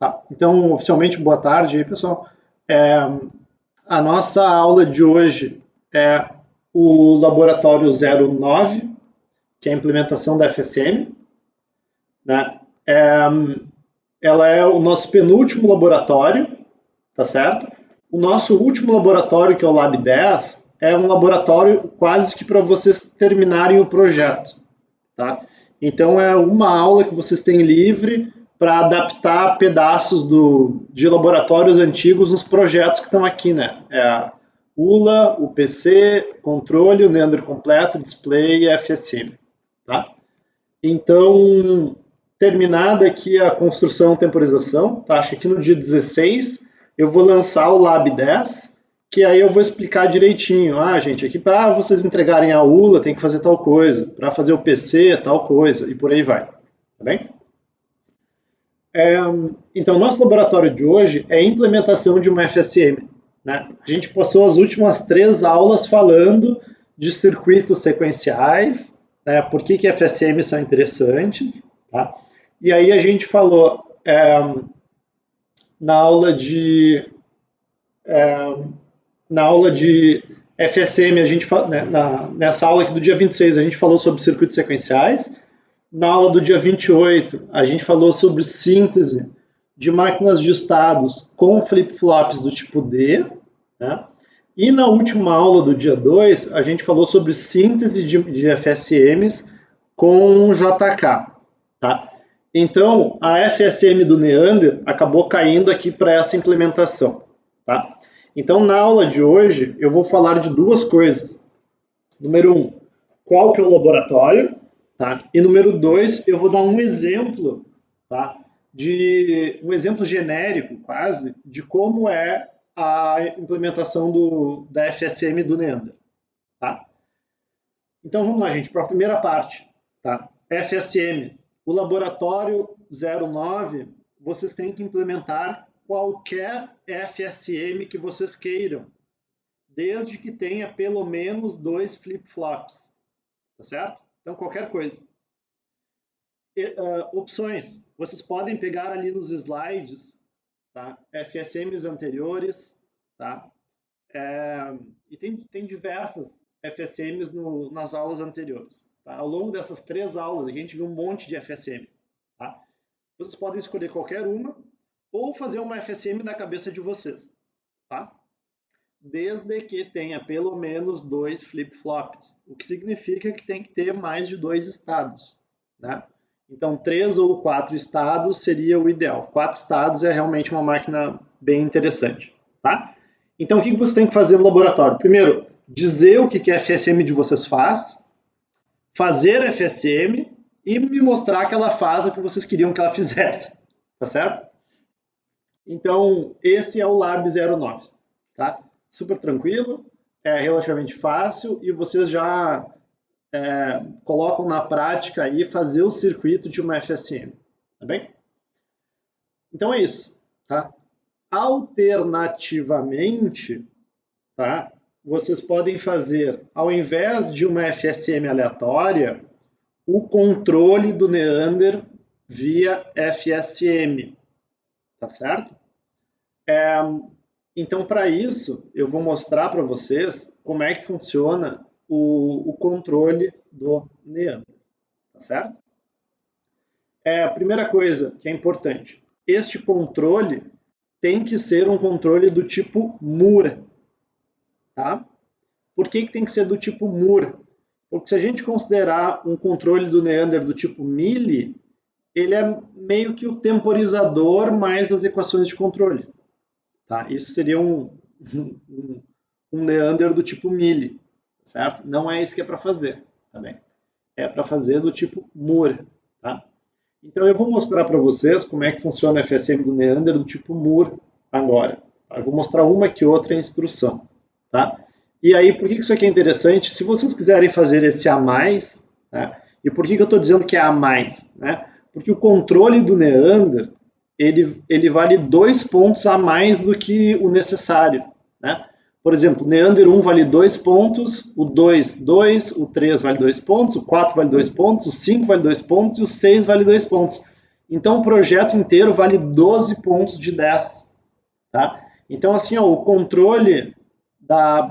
Tá? Então, oficialmente, boa tarde aí, pessoal. A nossa aula de hoje é o laboratório 09, que é a implementação da FSM. Né? Ela é o nosso penúltimo laboratório, tá certo? O nosso último laboratório, que é o Lab 10, é um laboratório quase que para vocês terminarem o projeto, tá? Então, é uma aula que vocês têm livre para adaptar pedaços de laboratórios antigos nos projetos que estão aqui, né? É a ULA, o PC, controle, o Neander completo, display e FSM, tá? Então, terminada aqui a construção e temporização, tá? Acho que aqui no dia 16 eu vou lançar o Lab 10, que aí eu vou explicar direitinho. Ah, gente, aqui para vocês entregarem a ULA tem que fazer tal coisa, para fazer o PC tal coisa, e por aí vai, tá bem? Então, nosso laboratório de hoje é a implementação de uma FSM. Né? A gente passou as últimas 3 aulas falando de circuitos sequenciais, né? Por que FSMs são interessantes. Tá? E aí a gente falou na aula de FSM, a gente, né, nessa aula aqui do dia 26, a gente falou sobre circuitos sequenciais. Na aula do dia 28, a gente falou sobre síntese de máquinas de estados com flip-flops do tipo D. Né? E na última aula do dia 2, a gente falou sobre síntese de FSMs com JK. Tá? Então, a FSM do Neander acabou caindo aqui para essa implementação. Tá? Então, na aula de hoje, eu vou falar de 2 coisas. Número 1, qual que é o laboratório? Tá? E número 2, eu vou dar um exemplo, tá? Um exemplo genérico, quase, de como é a implementação da FSM do Neander. Tá? Então, vamos lá, gente, para a primeira parte. Tá? FSM, o laboratório 09, vocês têm que implementar qualquer FSM que vocês queiram, desde que tenha pelo menos 2 flip-flops. Tá certo? Então, qualquer coisa. Opções. Vocês podem pegar ali nos slides, tá? FSMs anteriores, tá? E tem diversas FSMs nas aulas anteriores. Tá? Ao longo dessas 3 aulas, a gente viu um monte de FSM. Tá? Vocês podem escolher qualquer uma ou fazer uma FSM da cabeça de vocês. Tá? Desde que tenha pelo menos 2 flip-flops, o que significa que tem que ter mais de 2 estados. Né? Então, 3 ou 4 estados seria o ideal. 4 estados é realmente uma máquina bem interessante. Tá? Então, o que você tem que fazer no laboratório? Primeiro, dizer o que a FSM de vocês faz, fazer a FSM e me mostrar que ela faz o que vocês queriam que ela fizesse. Tá certo? Então, esse é o Lab 09. Tá? Super tranquilo, é relativamente fácil e vocês já colocam na prática aí fazer o circuito de uma FSM, tá bem? Então é isso, tá? Alternativamente, tá? Vocês podem fazer, ao invés de uma FSM aleatória, o controle do Neander via FSM, tá certo? Então, para isso, eu vou mostrar para vocês como é que funciona o controle do Neander, tá certo? A primeira coisa que é importante, este controle tem que ser um controle do tipo MUR, tá? Por que tem que ser do tipo MUR? Porque se a gente considerar um controle do Neander do tipo Mealy, ele é meio que o temporizador mais as equações de controle. Tá? Isso seria um Neander do tipo Mealy, certo? Não é isso que é para fazer, tá bem? É para fazer do tipo MUR, tá? Então eu vou mostrar para vocês como é que funciona a FSM do Neander do tipo MUR agora. Tá? Eu vou mostrar uma que outra instrução, tá? E aí, por que isso aqui é interessante? Se vocês quiserem fazer esse a mais, tá? E por que eu estou dizendo que é a mais, né? Porque o controle do Neander ele vale 2 pontos a mais do que o necessário. Né? Por exemplo, o Neander 1 vale 2 pontos, o 2, 2, o 3 vale 2 pontos, o 4 vale 2 pontos, o 5 vale 2 pontos e o 6 vale 2 pontos. Então, o projeto inteiro vale 12 pontos de 10. Tá? Então, assim, ó, o controle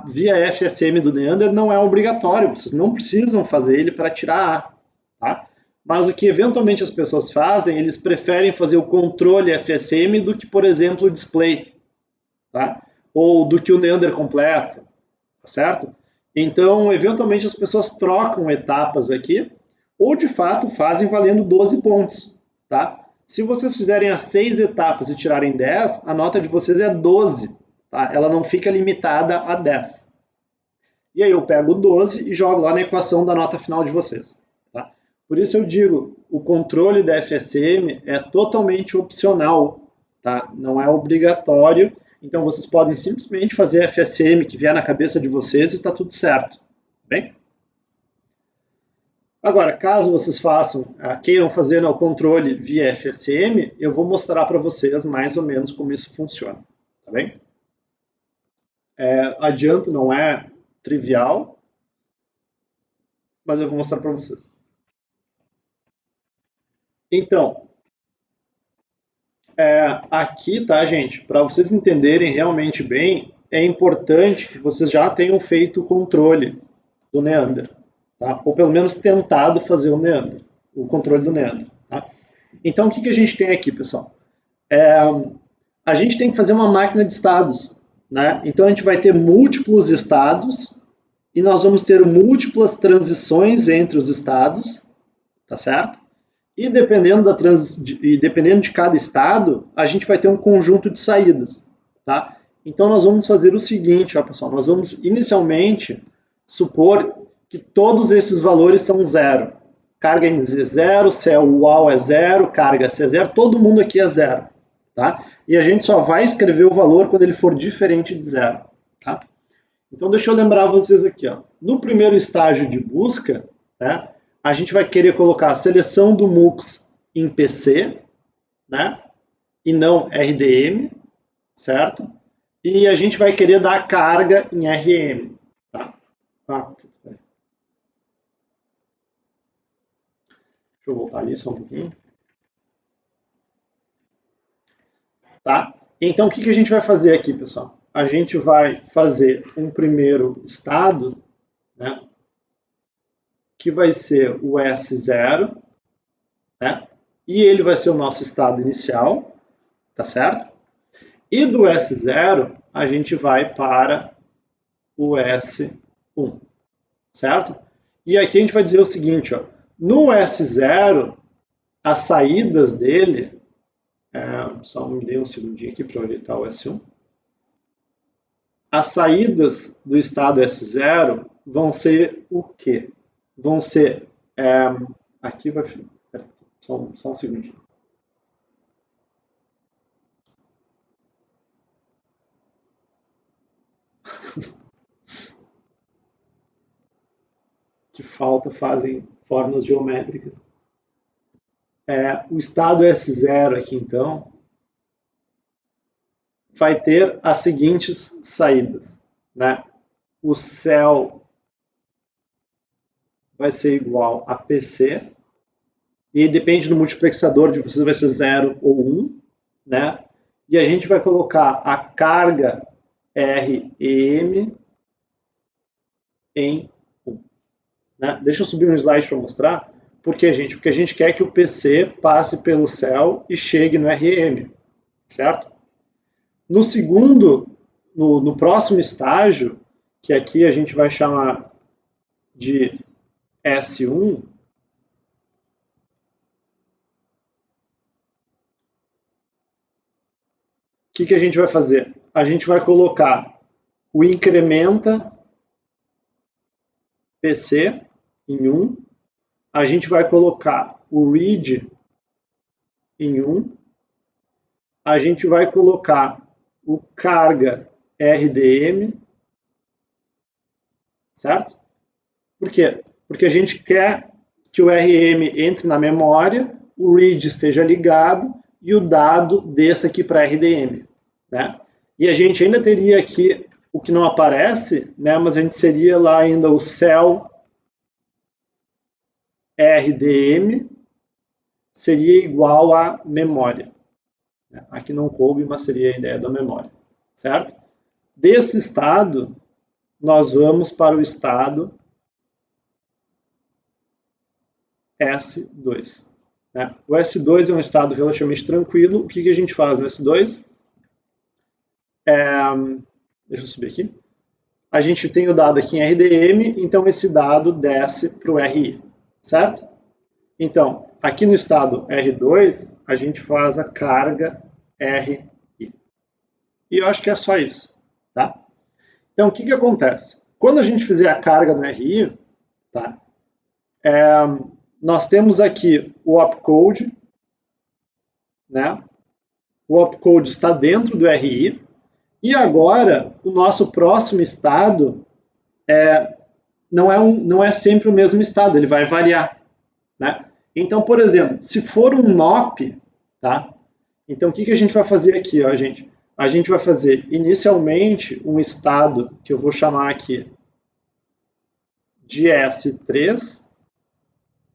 via FSM do Neander não é obrigatório, vocês não precisam fazer ele para tirar A. Tá? Mas o que eventualmente as pessoas fazem, eles preferem fazer o controle FSM do que, por exemplo, o display. Tá? Ou do que o Neander completo. Tá certo? Então, eventualmente as pessoas trocam etapas aqui, ou de fato fazem valendo 12 pontos. Tá? Se vocês fizerem as 6 etapas e tirarem 10, a nota de vocês é 12. Tá? Ela não fica limitada a 10. E aí eu pego o 12 e jogo lá na equação da nota final de vocês. Tá? Por isso eu digo, o controle da FSM é totalmente opcional. Tá? Não é obrigatório. Então vocês podem simplesmente fazer a FSM que vier na cabeça de vocês e está tudo certo. Bem? Agora, caso vocês queiram fazer o controle via FSM, eu vou mostrar para vocês mais ou menos como isso funciona. Tá bem? Adianto, não é trivial, mas eu vou mostrar para vocês. Então, aqui, tá, gente? Para vocês entenderem realmente bem, é importante que vocês já tenham feito o controle do Neander, tá? Ou pelo menos tentado fazer o controle do Neander. Tá? Então, o que a gente tem aqui, pessoal? A gente tem que fazer uma máquina de estados. Né? Então, a gente vai ter múltiplos estados e nós vamos ter múltiplas transições entre os estados, tá certo? E dependendo de cada estado, a gente vai ter um conjunto de saídas, tá? Então nós vamos fazer o seguinte, ó, pessoal, nós vamos inicialmente supor que todos esses valores são zero. Carga em Z é zero, céu UAU é zero, carga C é zero, todo mundo aqui é zero, tá? E a gente só vai escrever o valor quando ele for diferente de zero, tá? Então deixa eu lembrar vocês aqui, ó. No primeiro estágio de busca, né, a gente vai querer colocar a seleção do MUX em PC, né, e não RDM, certo? E a gente vai querer dar carga em RM, tá? Deixa eu voltar ali só um pouquinho. Tá? Então, o que a gente vai fazer aqui, pessoal? A gente vai fazer um primeiro estado, né, que vai ser o S0, né? E ele vai ser o nosso estado inicial, tá certo? E do S0, a gente vai para o S1, certo? E aqui a gente vai dizer o seguinte, ó, no S0, as saídas dele, só me dê um segundinho aqui para eu orientar o S1. As saídas do estado S0 vão ser o quê? Vão ser, aqui vai, só um segundinho. Que falta fazem formas geométricas. O estado S0 aqui, então, vai ter as seguintes saídas. Né? O céu vai ser igual a PC, e depende do multiplexador de vocês, vai ser 0 ou 1. Né? E a gente vai colocar a carga RM em 1. Né? Deixa eu subir um slide para mostrar. Por quê, gente? Porque a gente quer que o PC passe pelo céu e chegue no RM, certo? No segundo, no próximo estágio, que aqui a gente vai chamar de S1, o que a gente vai fazer? A gente vai colocar o incrementa PC em 1, a gente vai colocar o read em 1, a gente vai colocar o carga RDM, certo? Por quê? Porque a gente quer que o RM entre na memória, o read esteja ligado e o dado desça aqui para RDM. Né? E a gente ainda teria aqui o que não aparece, né? Mas a gente seria lá ainda o cell RDM seria igual a memória. Aqui não coube, mas seria a ideia da memória, certo? Desse estado, nós vamos para o estado S2. Né? O S2 é um estado relativamente tranquilo. O que a gente faz no S2? Deixa eu subir aqui. A gente tem o dado aqui em RDM, então esse dado desce para o RI, certo? Então, aqui no estado R2, a gente faz a carga RI. E eu acho que é só isso, tá? Então, o que acontece? Quando a gente fizer a carga no RI, tá? Nós temos aqui o opcode, né? O opcode está dentro do RI, e agora o nosso próximo estado não é sempre o mesmo estado, ele vai variar, né? Então, por exemplo, se for um NOP, tá? Então, o que a gente vai fazer aqui, ó, gente? A gente vai fazer inicialmente um estado que eu vou chamar aqui de S3,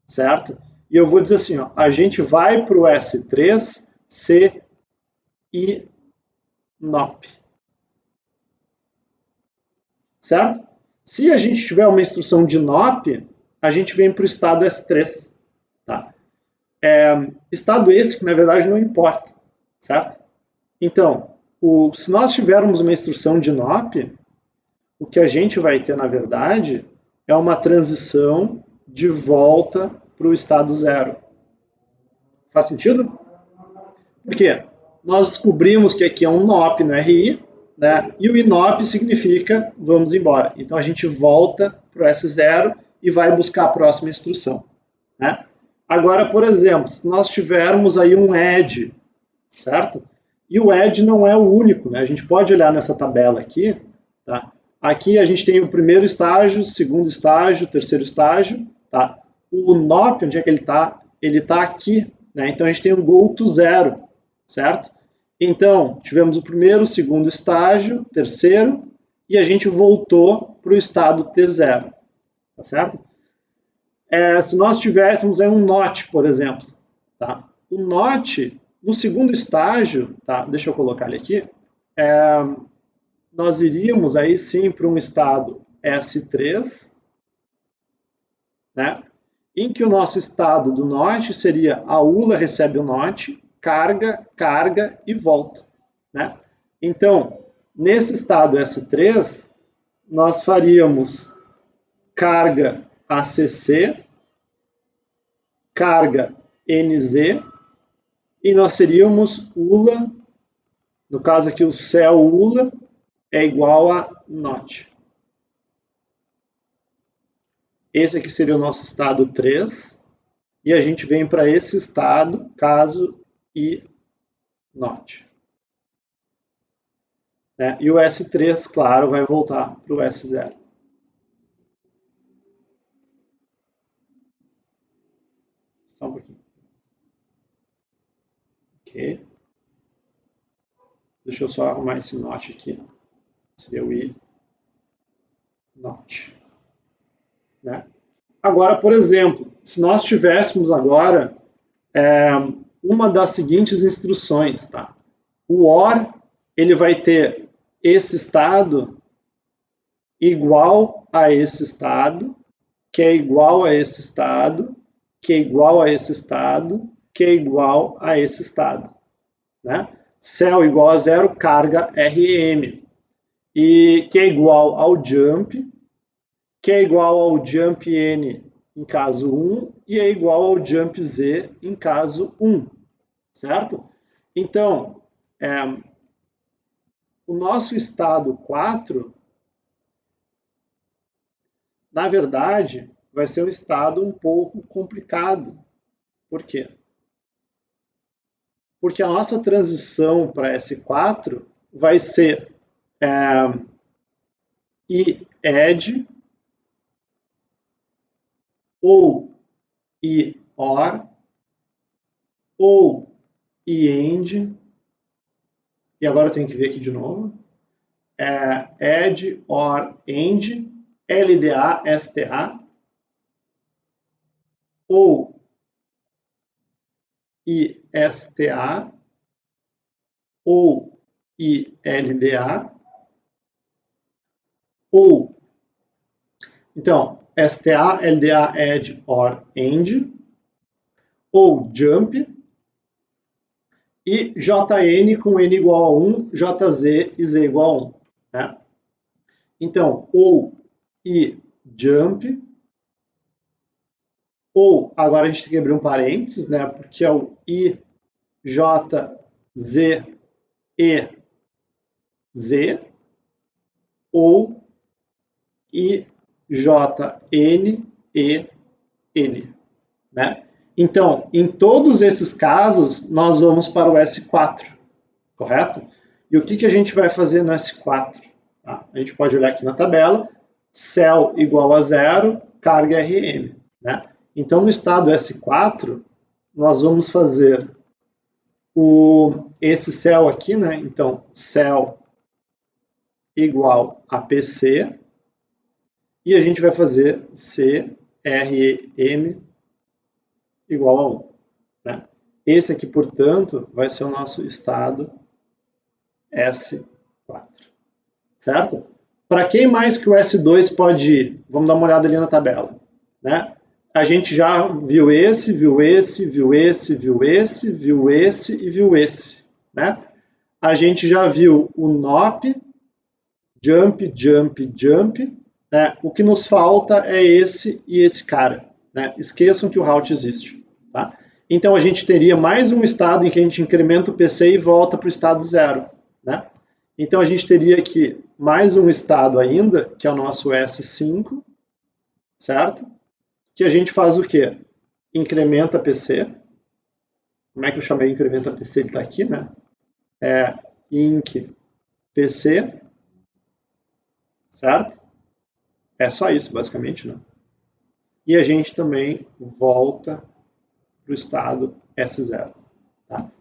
certo? E eu vou dizer assim, ó, a gente vai para o S3 C I NOP, certo? Se a gente tiver uma instrução de NOP, a gente vem para o estado S3, tá? Estado esse que, na verdade, não importa, certo? Então, se nós tivermos uma instrução de NOP, o que a gente vai ter, na verdade, é uma transição de volta para o estado zero. Faz sentido? Por quê? Nós descobrimos que aqui é um NOP no RI, né? E o INOP significa vamos embora. Então a gente volta para o S0 e vai buscar a próxima instrução, né? Agora, por exemplo, se nós tivermos aí um add, certo? E o add não é o único, né? A gente pode olhar nessa tabela aqui, tá? Aqui a gente tem o primeiro estágio, segundo estágio, terceiro estágio, tá? O NOP, onde é que ele está? Ele está aqui, né? Então a gente tem um go to zero, certo? Então, tivemos o primeiro, segundo estágio, terceiro, e a gente voltou para o estado T0, tá certo? Se nós tivéssemos aí um NOT, por exemplo, tá? O NOT, no segundo estágio, tá? Deixa eu colocar ele aqui, nós iríamos aí sim para um estado S3, né? Em que o nosso estado do NOT seria a ULA recebe o NOT, carga, carga e volta, né? Então, nesse estado S3, nós faríamos carga ACC, carga NZ, e nós teríamos ULA, no caso aqui o céu ULA é igual a NOT. Esse aqui seria o nosso estado 3, e a gente vem para esse estado, caso e NOT. Né? E o S3, claro, vai voltar para o S0. Só um pouquinho. Ok. Deixa eu só arrumar esse NOT aqui. Seria o I NOT. Né? Agora, por exemplo, se nós tivéssemos agora uma das seguintes instruções, tá? O OR, ele vai ter esse estado igual a esse estado, que é igual a esse estado, que é igual a esse estado, que é igual a esse estado, né? Cell igual a zero, carga RM, e que é igual ao jump, que é igual ao jump N em caso 1 e é igual ao jump Z em caso 1, certo? Então, o nosso estado 4, na verdade, vai ser um estado um pouco complicado. Por quê? Porque a nossa transição para S4 vai ser IED ou IOR ou IEND, e agora eu tenho que ver aqui de novo, ED, OR, END, LDA, STA, ou ISTA ou ILDA ou, então, STA, LDA, add or end, ou jump, e JN com N igual a 1, JZ e Z igual a 1. Né? Então, ou e jump, ou, agora a gente tem que abrir um parênteses, né? Porque é o I, J, Z, E, Z, ou I, J, N, E, N. Né? Então, em todos esses casos, nós vamos para o S4, correto? E o que a gente vai fazer no S4? Tá? A gente pode olhar aqui na tabela, cell igual a 0, carga RM. Né? Então, no estado S4, nós vamos fazer esse cell aqui, né? Então, cell igual a PC, e a gente vai fazer CRM igual a 1. Né? Esse aqui, portanto, vai ser o nosso estado S4. Certo? Para quem mais que o S2 pode ir? Vamos dar uma olhada ali na tabela. Né? A gente já viu esse, viu esse, viu esse, viu esse, viu esse e viu esse. Né? A gente já viu o NOP, jump, jump, jump. Né? O que nos falta é esse e esse cara. Né? Esqueçam que o route existe. Tá? Então a gente teria mais um estado em que a gente incrementa o PC e volta para o estado 0. Né? Então a gente teria aqui mais um estado ainda, que é o nosso S5, certo? Que a gente faz o quê? Incrementa PC. Como é que eu chamei incrementa PC? Ele está aqui, né? É inc PC, certo? É só isso, basicamente, né? E a gente também volta para o estado S0. Tá?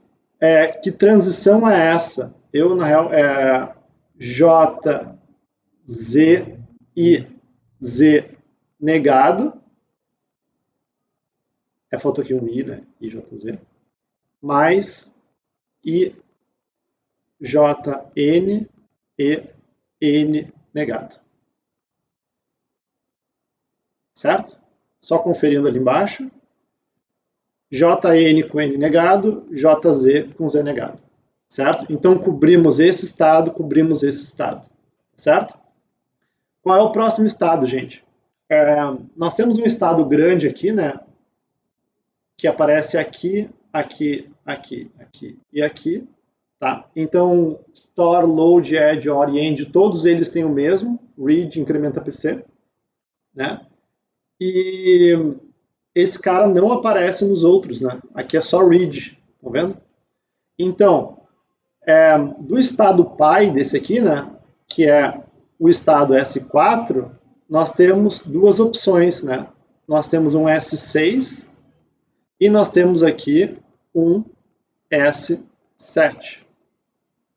Que transição é essa? Eu, na real, J, Z, I, Z negado. Faltou aqui um I, né? IJZ. Mais IJN e N negado. Certo? Só conferindo ali embaixo. JN com N negado, JZ com Z negado. Certo? Então, cobrimos esse estado, cobrimos esse estado. Certo? Qual é o próximo estado, gente? Nós temos um estado grande aqui, né? Que aparece aqui, aqui, aqui, aqui e aqui. Tá? Então, store, load, add, or e end, todos eles têm o mesmo, read, incrementa PC. Né? E esse cara não aparece nos outros, né? Aqui é só read, tá vendo? Então, do estado pai desse aqui, né? Que é o estado S4, nós temos duas opções, né? Nós temos um S6 e nós temos aqui um S7,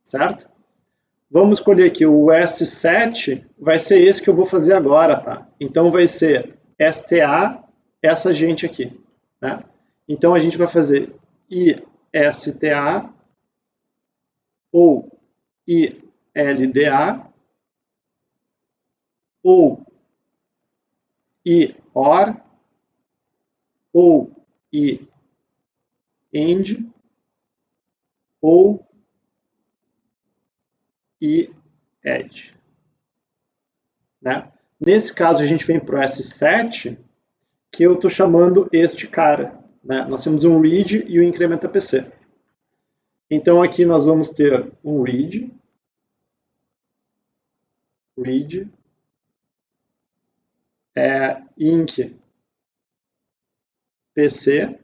certo? Vamos escolher aqui o S7, vai ser esse que eu vou fazer agora, tá? Então vai ser STA, essa gente aqui, né? Então a gente vai fazer ISTA ou ILDA ou IOR ou IEND ou IED. Né? Nesse caso, a gente vem para o S7, que eu estou chamando este cara. Né? Nós temos um read e o incrementa PC. Então, aqui nós vamos ter um read, inc PC,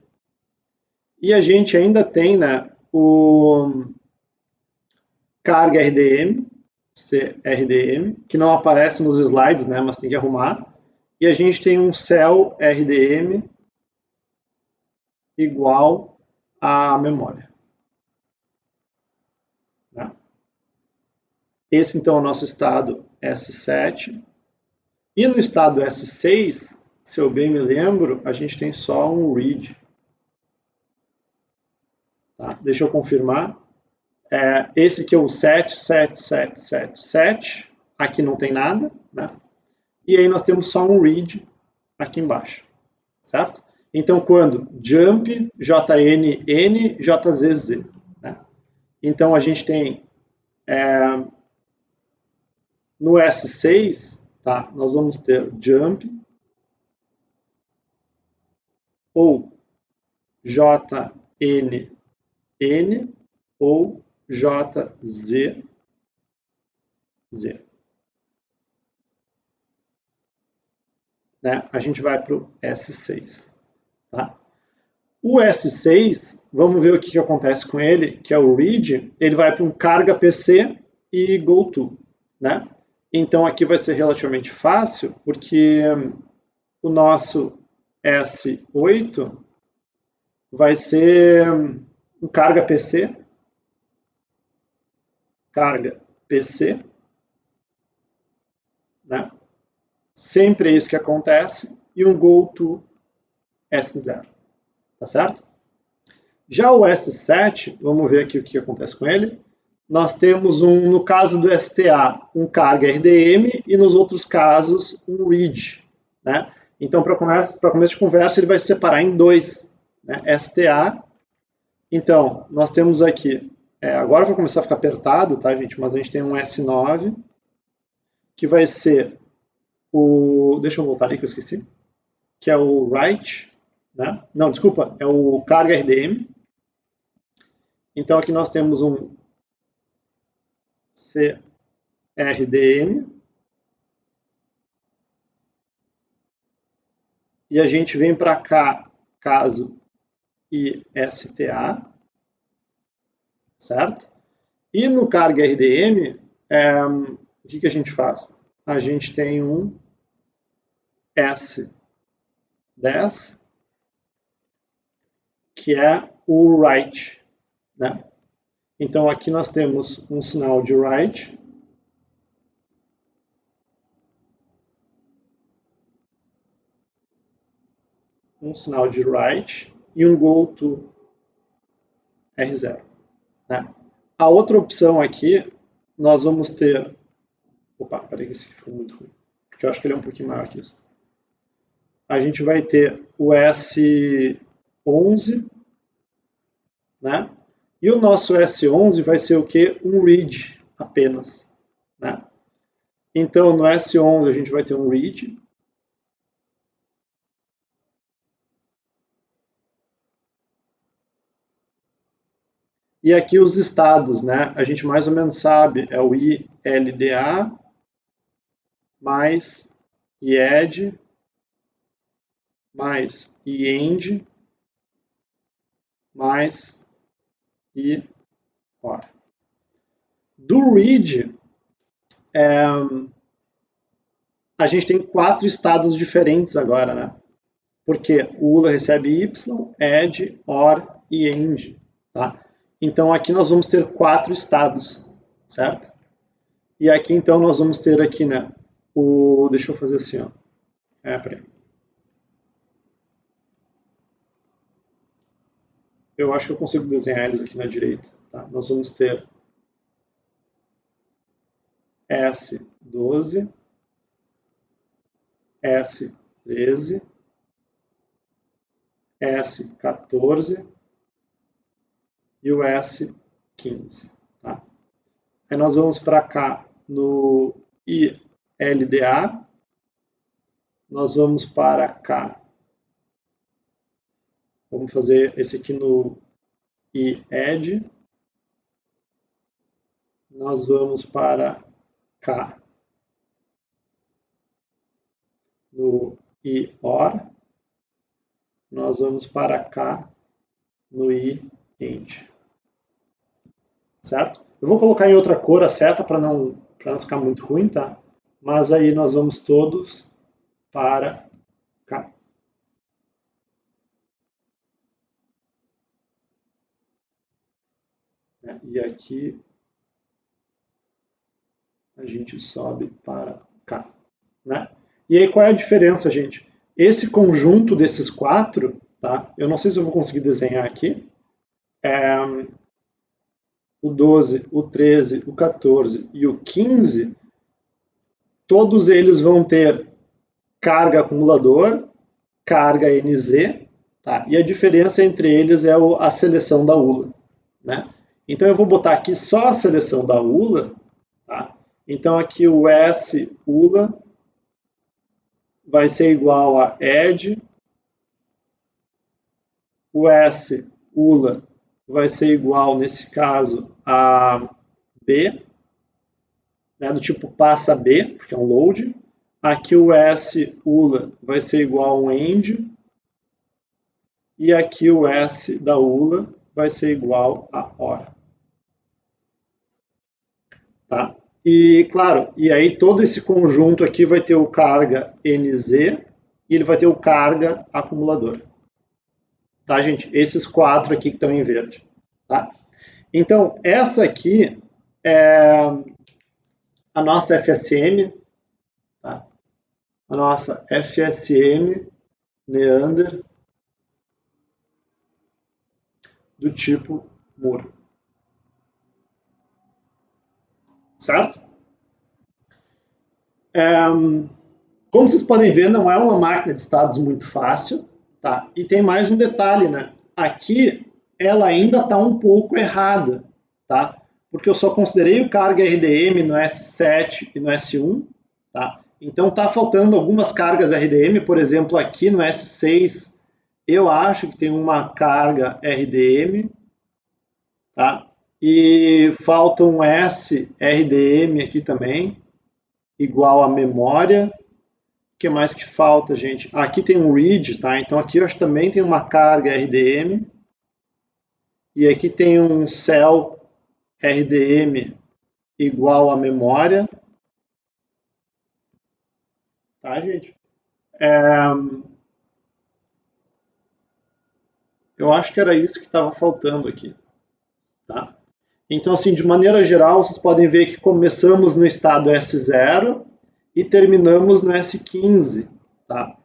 e a gente ainda tem, né, o carga RDM, CRDM, que não aparece nos slides, né, mas tem que arrumar. E a gente tem um cell RDM igual à memória. Né? Esse, então, é o nosso estado S7. E no estado S6, se eu bem me lembro, a gente tem só um read. deixa eu confirmar. Esse aqui é o 7, 7, 7, 7, 7. Aqui não tem nada, né? E aí nós temos só um read aqui embaixo, certo? Então, quando jump, jn, n, jzz. Né? Então, a gente tem no S6, tá? Nós vamos ter jump ou jn, n ou jz, z. Né? A gente vai para o S6. Tá? O S6, vamos ver o que acontece com ele, que é o read, ele vai para um carga PC e goto. Né? Então aqui vai ser relativamente fácil, porque o nosso S8 vai ser um carga PC, né? Sempre é isso que acontece, e um go to S0, tá certo? Já o S7, vamos ver aqui o que acontece com ele. Nós temos, no caso do STA, um carga RDM e nos outros casos um read, né? Então, para começo de conversa, ele vai se separar em dois, né? STA. Então, nós temos aqui, agora vai começar a ficar apertado, tá, gente? Mas a gente tem um S9, que vai ser deixa eu voltar ali que eu esqueci, que é o write, né? Não, desculpa, é o carga RDM. Então aqui nós temos um CRDM e a gente vem para cá, caso ISTA, certo? E no carga RDM, o que a gente faz? A gente tem um S10, que é o write, né? Então aqui nós temos um sinal de write, e um go to R0. Né? A outra opção aqui, nós vamos ter... Opa, peraí que esse ficou muito ruim, porque eu acho que ele é um pouquinho maior que isso. A gente vai ter o S11, né? E o nosso S11 vai ser o quê? Um read apenas, né? Então, no S11 a gente vai ter um read. E aqui os estados, né? A gente mais ou menos sabe, é o ILDA mais IED mais IEND mais IOR. Do read, a gente tem 4 estados diferentes agora, né? Porque o ULA recebe Y, ED, OR e END, tá? Então aqui nós vamos ter 4 estados, certo? E aqui então nós vamos ter aqui, né? Deixa eu fazer assim, ó. Peraí. Eu acho que eu consigo desenhar eles aqui na direita, tá? Nós vamos ter S12, S13, S14 e o S15. Tá? Aí nós vamos para cá no ILDA, nós vamos para cá, vamos fazer esse aqui no IED, nós vamos para cá no IOR, nós vamos para cá no IEND. Certo? Eu vou colocar em outra cor a seta para não ficar muito ruim, tá? Mas aí nós vamos todos para cá. E aqui a gente sobe para cá. Né? E aí qual é a diferença, gente? Esse conjunto desses 4, tá? Eu não sei se eu vou conseguir desenhar aqui, o 12, o 13, o 14 e o 15, todos eles vão ter carga acumulador, carga NZ, tá? E a diferença entre eles é a seleção da ULA, né? Então eu vou botar aqui só a seleção da ULA, tá? Então aqui o S ULA vai ser igual a ED, o S ULA vai ser igual, nesse caso, a B, né, do tipo passa B, porque é um load. Aqui o S ULA vai ser igual a um end, e aqui o S da ULA vai ser igual a hora. Tá? E, claro, e aí todo esse conjunto aqui vai ter o carga NZ e ele vai ter o carga acumulador. Tá, gente? Esses quatro aqui que estão em verde. Tá? Então, essa aqui é a nossa FSM, tá? A nossa FSM Neander do tipo Moore. Certo? Como vocês podem ver, não é uma máquina de estados muito fácil, tá? E tem mais um detalhe, né? Aqui ela ainda está um pouco errada, tá? Porque eu só considerei o carga RDM no S7 e no S1, tá? Então tá faltando algumas cargas RDM, por exemplo, aqui no S6 eu acho que tem uma carga RDM, tá? E falta um SRDM aqui também, igual a memória. O que mais que falta, gente? Aqui tem um read, tá? Então aqui eu acho que também tem uma carga RDM. E aqui tem um cell RDM igual a memória. Tá, gente? Eu acho que era isso que estava faltando aqui, tá? Então, assim, de maneira geral, vocês podem ver que começamos no estado S0 e terminamos no S15, tá?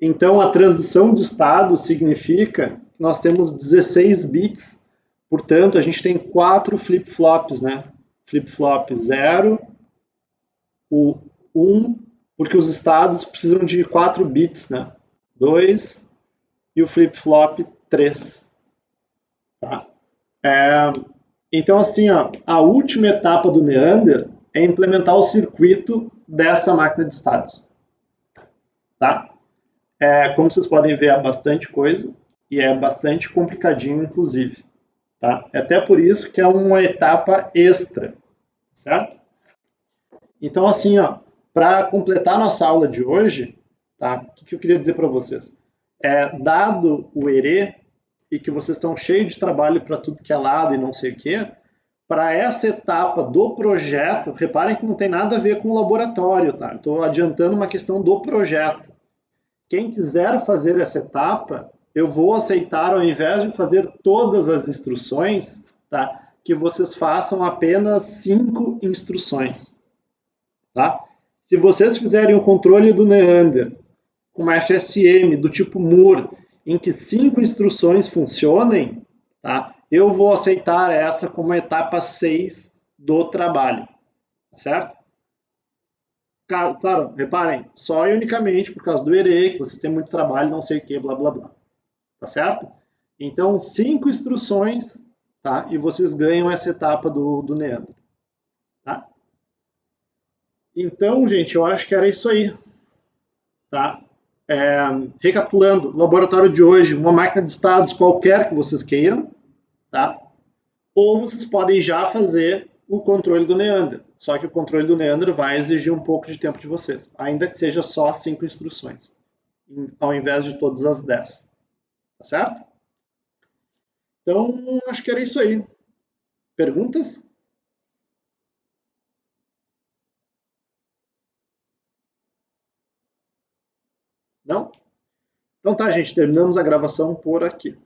Então, a transição de estado significa que nós temos 16 bits, portanto, a gente tem 4 flip-flops, né? Flip-flop 0, o 1, porque os estados precisam de 4 bits, né? 2 e o flip-flop 3, tá? Então, assim, ó, a última etapa do Neander é implementar o circuito dessa máquina de estados, tá? Como vocês podem ver, é bastante coisa e é bastante complicadinho, inclusive. Tá? É até por isso que é uma etapa extra, certo? Então, assim, ó, para completar nossa aula de hoje, tá? O que eu queria dizer para vocês? Dado o ERE e que vocês estão cheios de trabalho para tudo que é lado e não sei o quê, para essa etapa do projeto, reparem que não tem nada a ver com o laboratório, tá? Estou adiantando uma questão do projeto. Quem quiser fazer essa etapa, eu vou aceitar, ao invés de fazer todas as instruções, tá? Que vocês façam apenas 5 instruções, tá? Se vocês fizerem o controle do Neander com uma FSM do tipo Moore, em que 5 instruções funcionem, tá? Eu vou aceitar essa como a etapa 6 do trabalho, tá certo? Claro, reparem, só e unicamente por causa do ERE, que vocês têm muito trabalho, não sei o que, blá, blá, blá. Tá certo? Então, 5 instruções, tá? E vocês ganham essa etapa do Neander, tá? Então, gente, eu acho que era isso aí, tá? Recapitulando, laboratório de hoje, uma máquina de estados qualquer que vocês queiram, tá? Ou vocês podem já fazer o controle do Neander. Só que o controle do Neander vai exigir um pouco de tempo de vocês, ainda que seja só 5 instruções, ao invés de todas as 10. Tá certo? Então, acho que era isso aí. Perguntas? Não? Então tá, gente, terminamos a gravação por aqui.